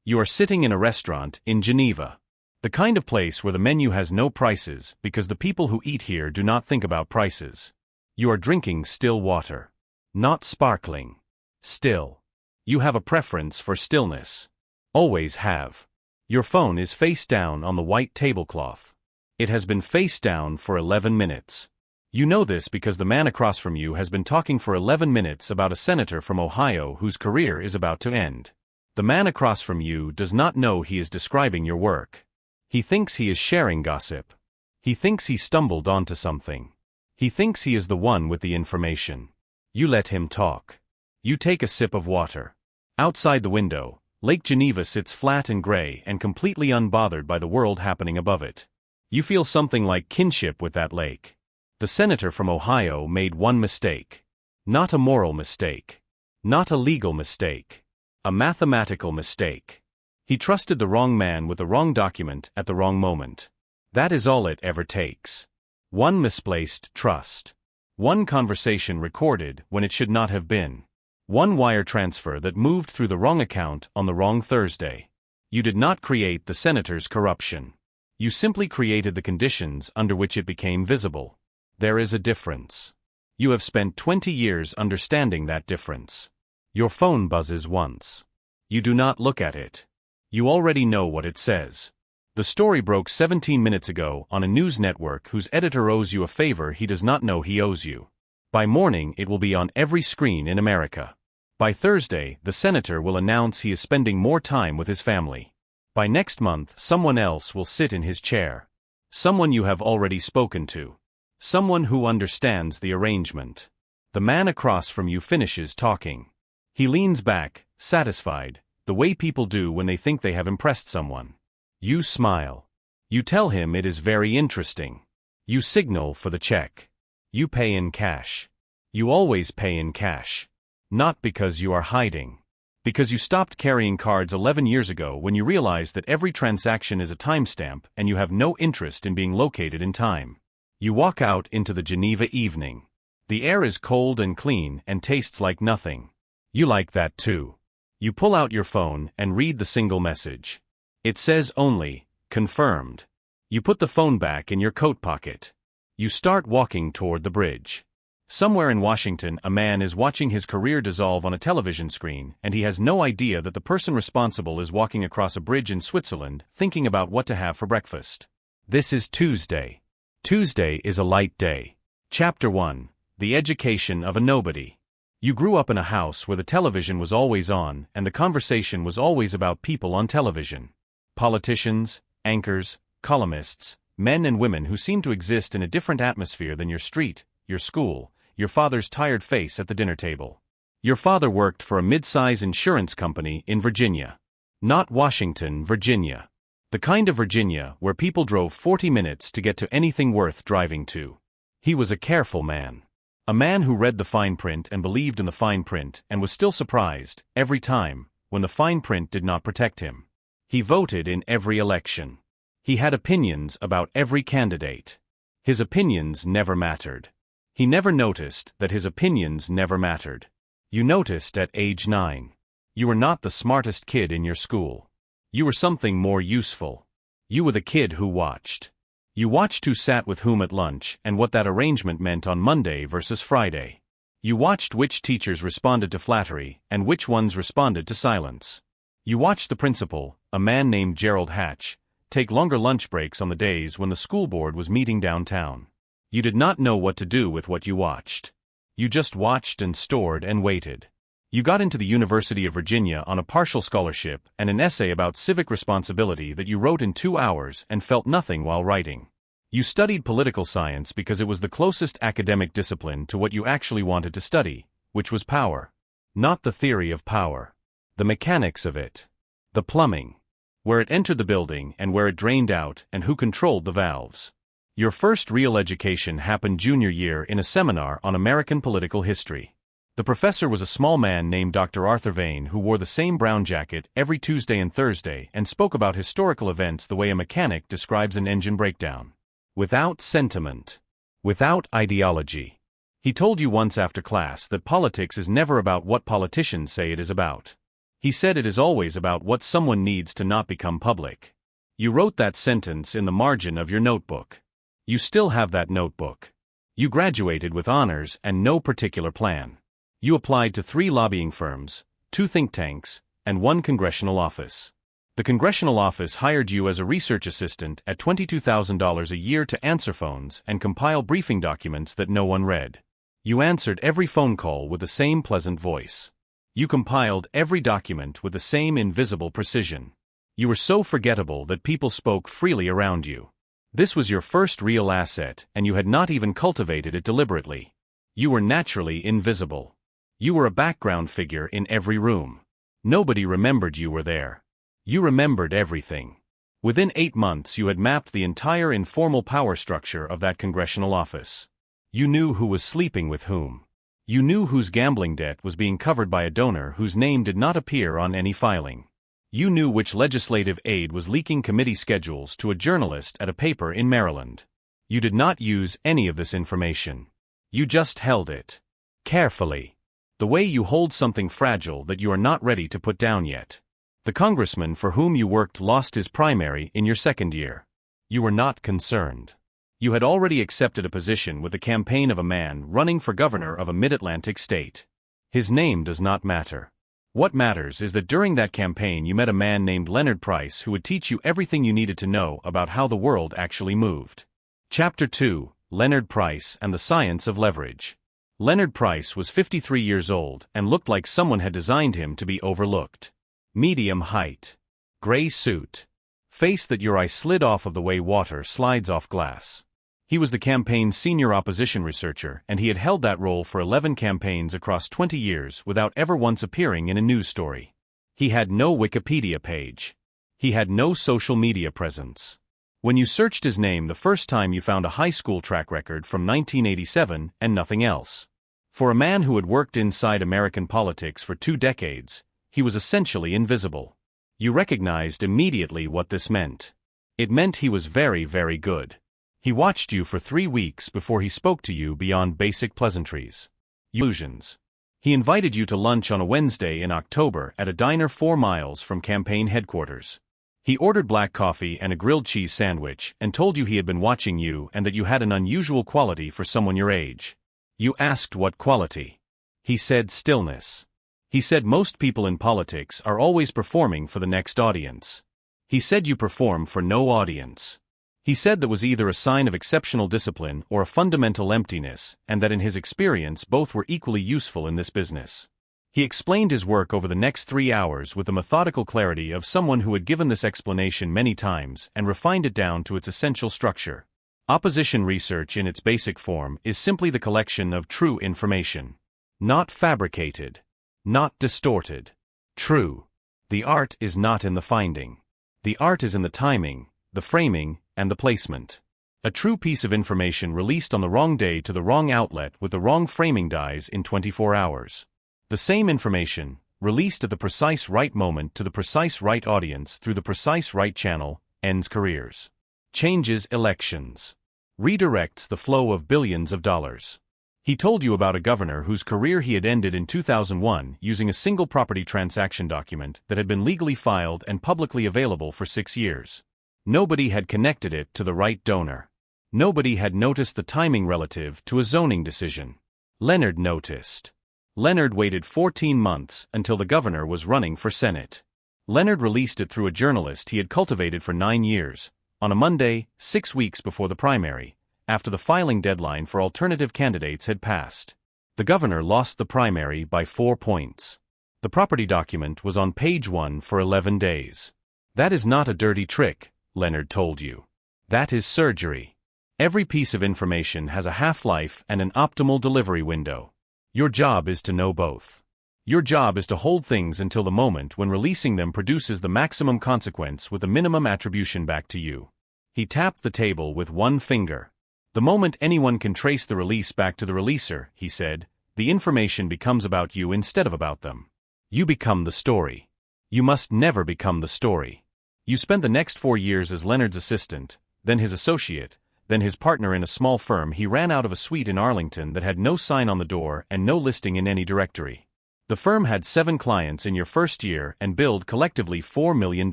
You are sitting in a restaurant in Geneva. The kind of place where the menu has no prices because the people who eat here do not think about prices. You are drinking still water. Not sparkling. Still. You have a preference for stillness. Always have. Your phone is face down on the white tablecloth. It has been face down for 11 minutes. You know this because the man across from you has been talking for 11 minutes about a senator from Ohio whose career is about to end. The man across from you does not know he is describing your work. He thinks he is sharing gossip. He thinks he stumbled onto something. He thinks he is the one with the information. You let him talk. You take a sip of water. Outside the window, Lake Geneva sits flat and gray and completely unbothered by the world happening above it. You feel something like kinship with that lake. The senator from Ohio made one mistake. Not a moral mistake. Not a legal mistake. A mathematical mistake. He trusted the wrong man with the wrong document at the wrong moment. That is all it ever takes. One misplaced trust. One conversation recorded when it should not have been. One wire transfer that moved through the wrong account on the wrong Thursday. You did not create the senator's corruption. You simply created the conditions under which it became visible. There is a difference. You have spent 20 years understanding that difference. Your phone buzzes once. You do not look at it. You already know what it says. The story broke 17 minutes ago on a news network whose editor owes you a favor he does not know he owes you. By morning it will be on every screen in America. By Thursday, the senator will announce he is spending more time with his family. By next month, someone else will sit in his chair. Someone you have already spoken to. Someone who understands the arrangement. The man across from you finishes talking. He leans back, satisfied, the way people do when they think they have impressed someone. You smile. You tell him it is very interesting. You signal for the check. You pay in cash. You always pay in cash. Not because you are hiding. Because you stopped carrying cards 11 years ago when you realized that every transaction is a timestamp and you have no interest in being located in time. You walk out into the Geneva evening. The air is cold and clean and tastes like nothing. You like that too. You pull out your phone and read the single message. It says only, confirmed. You put the phone back in your coat pocket. You start walking toward the bridge. Somewhere in Washington, a man is watching his career dissolve on a television screen, and he has no idea that the person responsible is walking across a bridge in Switzerland, thinking about what to have for breakfast. This is Tuesday. Tuesday is a light day. Chapter 1. The Education of a Nobody. You grew up in a house where the television was always on, and the conversation was always about people on television. Politicians, anchors, columnists, men and women who seem to exist in a different atmosphere than your street, your school, your father's tired face at the dinner table. Your father worked for a mid-size insurance company in Virginia. Not Washington, Virginia. The kind of Virginia where people drove 40 minutes to get to anything worth driving to. He was a careful man. A man who read the fine print and believed in the fine print and was still surprised, every time, when the fine print did not protect him. He voted in every election. He had opinions about every candidate. His opinions never mattered. He never noticed that his opinions never mattered. You noticed at age 9. You were not the smartest kid in your school. You were something more useful. You were the kid who watched. You watched who sat with whom at lunch and what that arrangement meant on Monday versus Friday. You watched which teachers responded to flattery and which ones responded to silence. You watched the principal, a man named Gerald Hatch, take longer lunch breaks on the days when the school board was meeting downtown. You did not know what to do with what you watched. You just watched and stored and waited. You got into the University of Virginia on a partial scholarship and an essay about civic responsibility that you wrote in 2 hours and felt nothing while writing. You studied political science because it was the closest academic discipline to what you actually wanted to study, which was power. Not the theory of power. The mechanics of it. The plumbing. Where it entered the building and where it drained out and who controlled the valves. Your first real education happened junior year in a seminar on American political history. The professor was a small man named Dr. Arthur Vane who wore the same brown jacket every Tuesday and Thursday and spoke about historical events the way a mechanic describes an engine breakdown. Without sentiment. Without ideology. He told you once after class that politics is never about what politicians say it is about. He said it is always about what someone needs to not become public. You wrote that sentence in the margin of your notebook. You still have that notebook. You graduated with honors and no particular plan. You applied to 3 lobbying firms, 2 think tanks, and 1 congressional office. The congressional office hired you as a research assistant at $22,000 a year to answer phones and compile briefing documents that no one read. You answered every phone call with the same pleasant voice. You compiled every document with the same invisible precision. You were so forgettable that people spoke freely around you. This was your first real asset, and you had not even cultivated it deliberately. You were naturally invisible. You were a background figure in every room. Nobody remembered you were there. You remembered everything. Within 8 months you had mapped the entire informal power structure of that congressional office. You knew who was sleeping with whom. You knew whose gambling debt was being covered by a donor whose name did not appear on any filing. You knew which legislative aide was leaking committee schedules to a journalist at a paper in Maryland. You did not use any of this information. You just held it. Carefully. The way you hold something fragile that you are not ready to put down yet. The congressman for whom you worked lost his primary in your second year. You were not concerned. You had already accepted a position with the campaign of a man running for governor of a mid-Atlantic state. His name does not matter. What matters is that during that campaign you met a man named Leonard Price who would teach you everything you needed to know about how the world actually moved. Chapter 2, Leonard Price and the Science of Leverage. Leonard Price was 53 years old and looked like someone had designed him to be overlooked. Medium height. Gray suit. Face that your eye slid off of the way water slides off glass. He was the campaign's senior opposition researcher, and he had held that role for 11 campaigns across 20 years without ever once appearing in a news story. He had no Wikipedia page. He had no social media presence. When you searched his name the first time you found a high school track record from 1987 and nothing else. For a man who had worked inside American politics for 2 decades, he was essentially invisible. You recognized immediately what this meant. It meant he was very, very good. He watched you for 3 weeks before he spoke to you beyond basic pleasantries. Illusions. He invited you to lunch on a Wednesday in October at a diner 4 miles from campaign headquarters. He ordered black coffee and a grilled cheese sandwich and told you he had been watching you and that you had an unusual quality for someone your age. You asked what quality. He said stillness. He said most people in politics are always performing for the next audience. He said you perform for no audience. He said that was either a sign of exceptional discipline or a fundamental emptiness, and that in his experience both were equally useful in this business. He explained his work over the next 3 hours with the methodical clarity of someone who had given this explanation many times and refined it down to its essential structure. Opposition research in its basic form is simply the collection of true information. Not fabricated. Not distorted. True. The art is not in the finding. The art is in the timing, the framing, and the placement. A true piece of information released on the wrong day to the wrong outlet with the wrong framing dies in 24 hours. The same information, released at the precise right moment to the precise right audience through the precise right channel, ends careers. Changes elections. Redirects the flow of billions of dollars. He told you about a governor whose career he had ended in 2001 using a single property transaction document that had been legally filed and publicly available for 6 years. Nobody had connected it to the right donor. Nobody had noticed the timing relative to a zoning decision. Leonard noticed. Leonard waited 14 months until the governor was running for Senate. Leonard released it through a journalist he had cultivated for 9 years, on a Monday, 6 weeks before the primary, after the filing deadline for alternative candidates had passed. The governor lost the primary by 4 points. The property document was on page 1 for 11 days. That is not a dirty trick, Leonard told you. That is surgery. Every piece of information has a half-life and an optimal delivery window. Your job is to know both. Your job is to hold things until the moment when releasing them produces the maximum consequence with the minimum attribution back to you. He tapped the table with one finger. The moment anyone can trace the release back to the releaser, he said, the information becomes about you instead of about them. You become the story. You must never become the story. You spent the next 4 years as Leonard's assistant, then his associate, then his partner in a small firm he ran out of a suite in Arlington that had no sign on the door and no listing in any directory. The firm had 7 clients in your first year and billed collectively $4 million.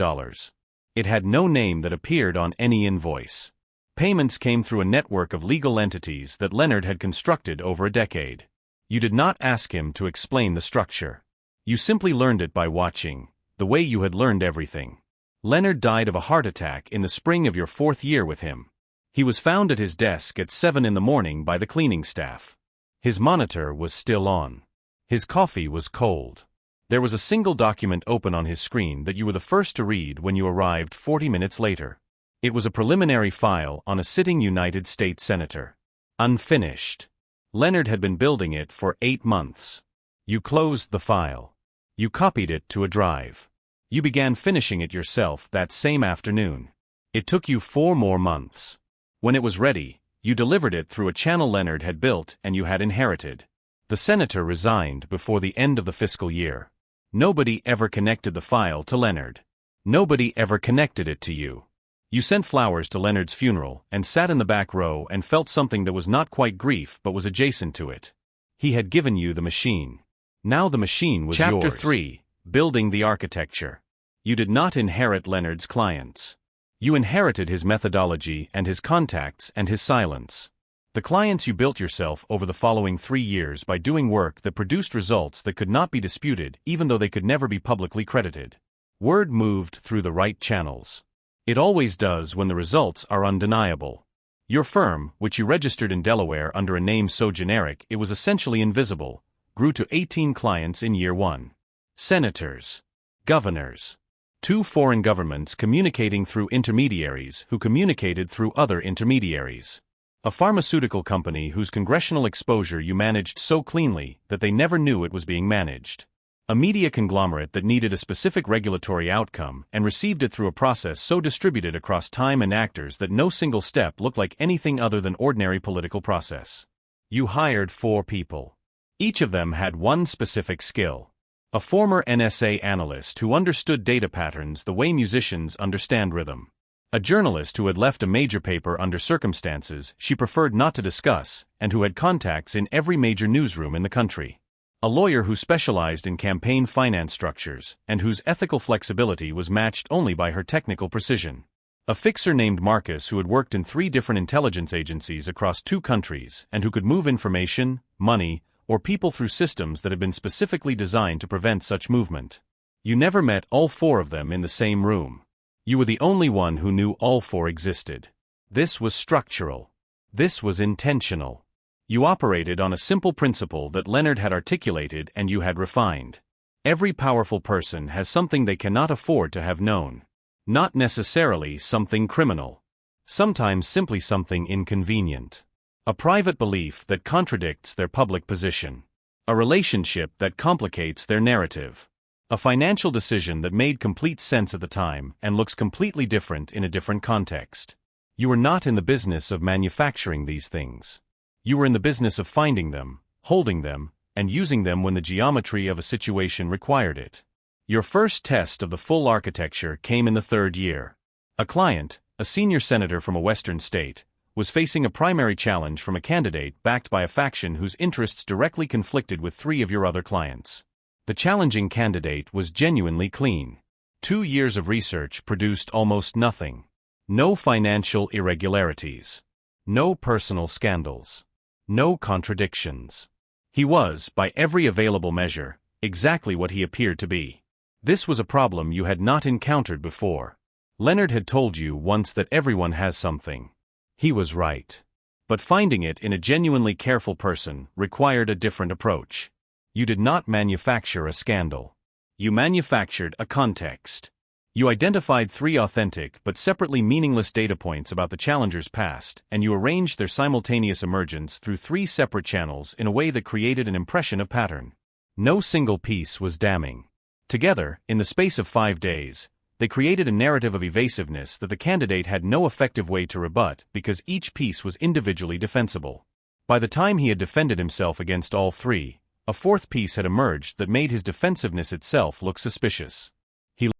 It had no name that appeared on any invoice. Payments came through a network of legal entities that Leonard had constructed over a decade. You did not ask him to explain the structure. You simply learned it by watching, the way you had learned everything. Leonard died of a heart attack in the spring of your 4th year with him. He was found at his desk at 7 in the morning by the cleaning staff. His monitor was still on. His coffee was cold. There was a single document open on his screen that you were the first to read when you arrived 40 minutes later. It was a preliminary file on a sitting United States senator. Unfinished. Leonard had been building it for 8 months. You closed the file. You copied it to a drive. You began finishing it yourself that same afternoon. It took you 4 more months. When it was ready, you delivered it through a channel Leonard had built and you had inherited. The senator resigned before the end of the fiscal year. Nobody ever connected the file to Leonard. Nobody ever connected it to you. You sent flowers to Leonard's funeral and sat in the back row and felt something that was not quite grief but was adjacent to it. He had given you the machine. Now the machine was yours. Chapter 3. Building the architecture. You did not inherit Leonard's clients. You inherited his methodology and his contacts and his silence. The clients you built yourself over the following 3 years by doing work that produced results that could not be disputed even though they could never be publicly credited. Word moved through the right channels. It always does when the results are undeniable. Your firm, which you registered in Delaware under a name so generic it was essentially invisible, grew to 18 clients in year 1. Senators. Governors. 2 foreign governments communicating through intermediaries who communicated through other intermediaries. A pharmaceutical company whose congressional exposure you managed so cleanly that they never knew it was being managed. A media conglomerate that needed a specific regulatory outcome and received it through a process so distributed across time and actors that no single step looked like anything other than ordinary political process. You hired 4 people. Each of them had one specific skill. A former NSA analyst who understood data patterns the way musicians understand rhythm. A journalist who had left a major paper under circumstances she preferred not to discuss and who had contacts in every major newsroom in the country. A lawyer who specialized in campaign finance structures and whose ethical flexibility was matched only by her technical precision. A fixer named Marcus who had worked in 3 different intelligence agencies across 2 countries and who could move information, money, or people through systems that had been specifically designed to prevent such movement. You never met all 4 of them in the same room. You were the only one who knew all 4 existed. This was structural. This was intentional. You operated on a simple principle that Leonard had articulated and you had refined. Every powerful person has something they cannot afford to have known. Not necessarily something criminal. Sometimes simply something inconvenient. A private belief that contradicts their public position. A relationship that complicates their narrative. A financial decision that made complete sense at the time and looks completely different in a different context. You were not in the business of manufacturing these things. You were in the business of finding them, holding them, and using them when the geometry of a situation required it. Your first test of the full architecture came in the 3rd year. A client, a senior senator from a western state, was facing a primary challenge from a candidate backed by a faction whose interests directly conflicted with 3 of your other clients. The challenging candidate was genuinely clean. 2 years of research produced almost nothing. No financial irregularities. No personal scandals. No contradictions. He was, by every available measure, exactly what he appeared to be. This was a problem you had not encountered before. Leonard had told you once that everyone has something. He was right. But finding it in a genuinely careful person required a different approach. You did not manufacture a scandal. You manufactured a context. You identified 3 authentic but separately meaningless data points about the challenger's past, and you arranged their simultaneous emergence through 3 separate channels in a way that created an impression of pattern. No single piece was damning. Together, in the space of 5 days, they created a narrative of evasiveness that the candidate had no effective way to rebut because each piece was individually defensible. By the time he had defended himself against all 3, a 4th piece had emerged that made his defensiveness itself look suspicious.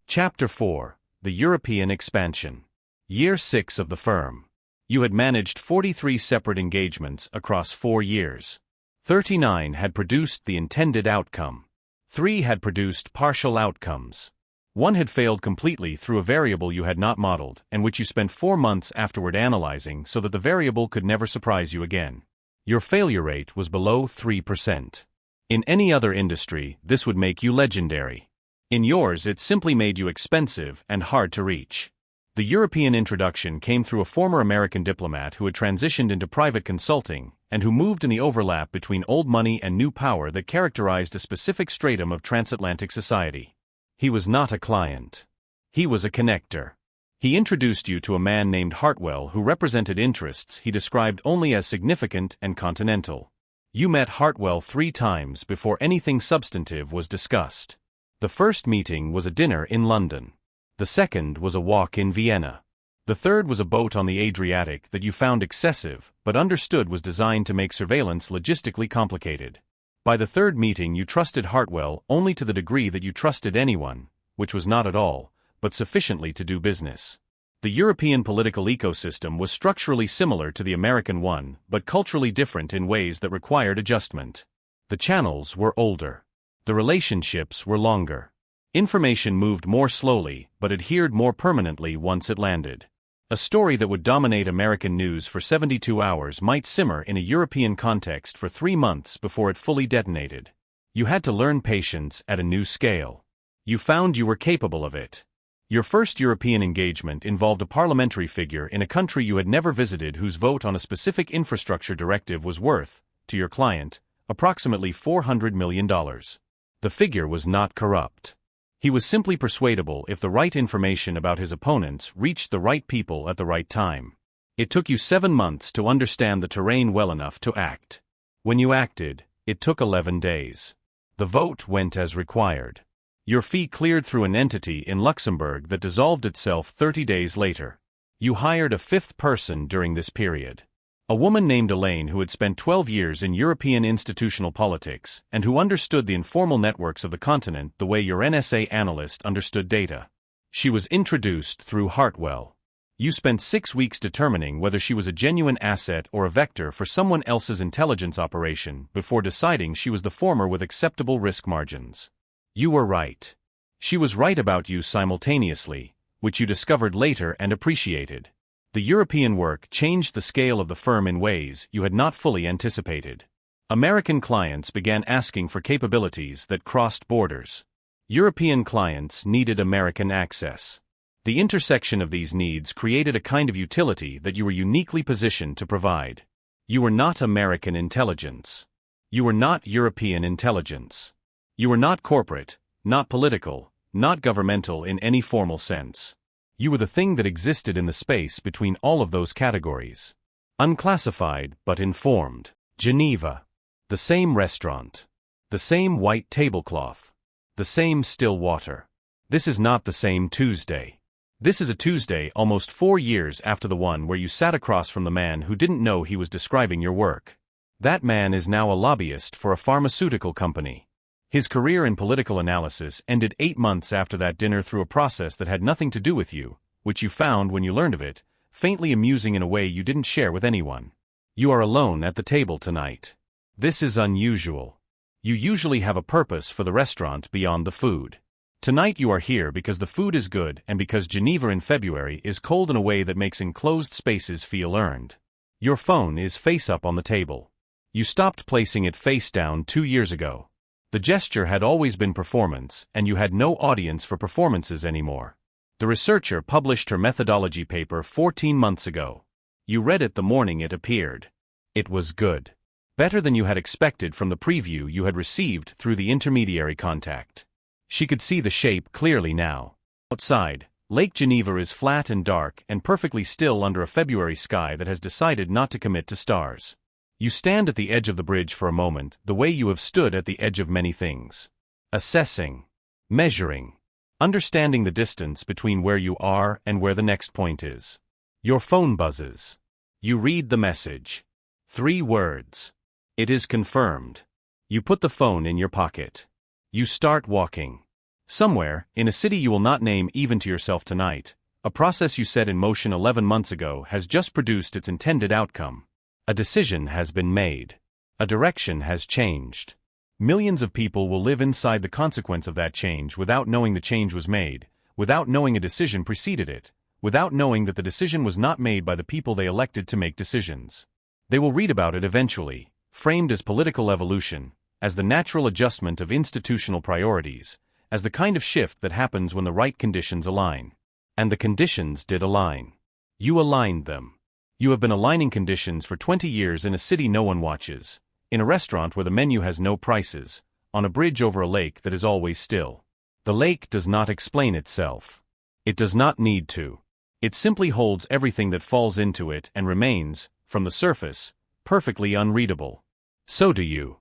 Chapter 4. The European Expansion. Year 6 of the firm. You had managed 43 separate engagements across 4 years. 39 had produced the intended outcome. 3 had produced partial outcomes. 1 had failed completely through a variable you had not modeled, and which you spent 4 months afterward analyzing so that the variable could never surprise you again. Your failure rate was below 3%. In any other industry, this would make you legendary. In yours, it simply made you expensive and hard to reach. The European introduction came through a former American diplomat who had transitioned into private consulting, and who moved in the overlap between old money and new power that characterized a specific stratum of transatlantic society. He was not a client. He was a connector. He introduced you to a man named Hartwell who represented interests he described only as significant and continental. You met Hartwell 3 times before anything substantive was discussed. The first meeting was a dinner in London. The second was a walk in Vienna. The third was a boat on the Adriatic that you found excessive, but understood was designed to make surveillance logistically complicated. By the third meeting you trusted Hartwell only to the degree that you trusted anyone, which was not at all, but sufficiently to do business. The European political ecosystem was structurally similar to the American one, but culturally different in ways that required adjustment. The channels were older. The relationships were longer. Information moved more slowly, but adhered more permanently once it landed. A story that would dominate American news for 72 hours might simmer in a European context for 3 months before it fully detonated. You had to learn patience at a new scale. You found you were capable of it. Your first European engagement involved a parliamentary figure in a country you had never visited whose vote on a specific infrastructure directive was worth, to your client, approximately $400 million. The figure was not corrupt. He was simply persuadable if the right information about his opponents reached the right people at the right time. It took you 7 months to understand the terrain well enough to act. When you acted, it took 11 days. The vote went as required. Your fee cleared through an entity in Luxembourg that dissolved itself 30 days later. You hired a 5th person during this period. A woman named Elaine who had spent 12 years in European institutional politics and who understood the informal networks of the continent the way your NSA analyst understood data. She was introduced through Hartwell. You spent 6 weeks determining whether she was a genuine asset or a vector for someone else's intelligence operation before deciding she was the former with acceptable risk margins. You were right. She was right about you simultaneously, which you discovered later and appreciated. The European work changed the scale of the firm in ways you had not fully anticipated. American clients began asking for capabilities that crossed borders. European clients needed American access. The intersection of these needs created a kind of utility that you were uniquely positioned to provide. You were not American intelligence. You were not European intelligence. You were not corporate, not political, not governmental in any formal sense. You were the thing that existed in the space between all of those categories. Unclassified but informed. Geneva. The same restaurant. The same white tablecloth. The same still water. This is not the same Tuesday. This is a Tuesday almost 4 years after the one where you sat across from the man who didn't know he was describing your work. That man is now a lobbyist for a pharmaceutical company. His career in political analysis ended 8 months after that dinner through a process that had nothing to do with you, which you found when you learned of it, faintly amusing in a way you didn't share with anyone. You are alone at the table tonight. This is unusual. You usually have a purpose for the restaurant beyond the food. Tonight you are here because the food is good and because Geneva in February is cold in a way that makes enclosed spaces feel earned. Your phone is face up on the table. You stopped placing it face down 2 years ago. The gesture had always been performance, and you had no audience for performances anymore. The researcher published her methodology paper 14 months ago. You read it the morning it appeared. It was good. Better than you had expected from the preview you had received through the intermediary contact. She could see the shape clearly now. Outside, Lake Geneva is flat and dark and perfectly still under a February sky that has decided not to commit to stars. You stand at the edge of the bridge for a moment, the way you have stood at the edge of many things. Assessing. Measuring. Understanding the distance between where you are and where the next point is. Your phone buzzes. You read the message. 3 words. It is confirmed. You put the phone in your pocket. You start walking. Somewhere, in a city you will not name even to yourself tonight, a process you set in motion 11 months ago has just produced its intended outcome. A decision has been made. A direction has changed. Millions of people will live inside the consequence of that change without knowing the change was made, without knowing a decision preceded it, without knowing that the decision was not made by the people they elected to make decisions. They will read about it eventually, framed as political evolution, as the natural adjustment of institutional priorities, as the kind of shift that happens when the right conditions align. And the conditions did align. You aligned them. You have been aligning conditions for 20 years in a city no one watches, in a restaurant where the menu has no prices, on a bridge over a lake that is always still. The lake does not explain itself. It does not need to. It simply holds everything that falls into it and remains, from the surface, perfectly unreadable. So do you.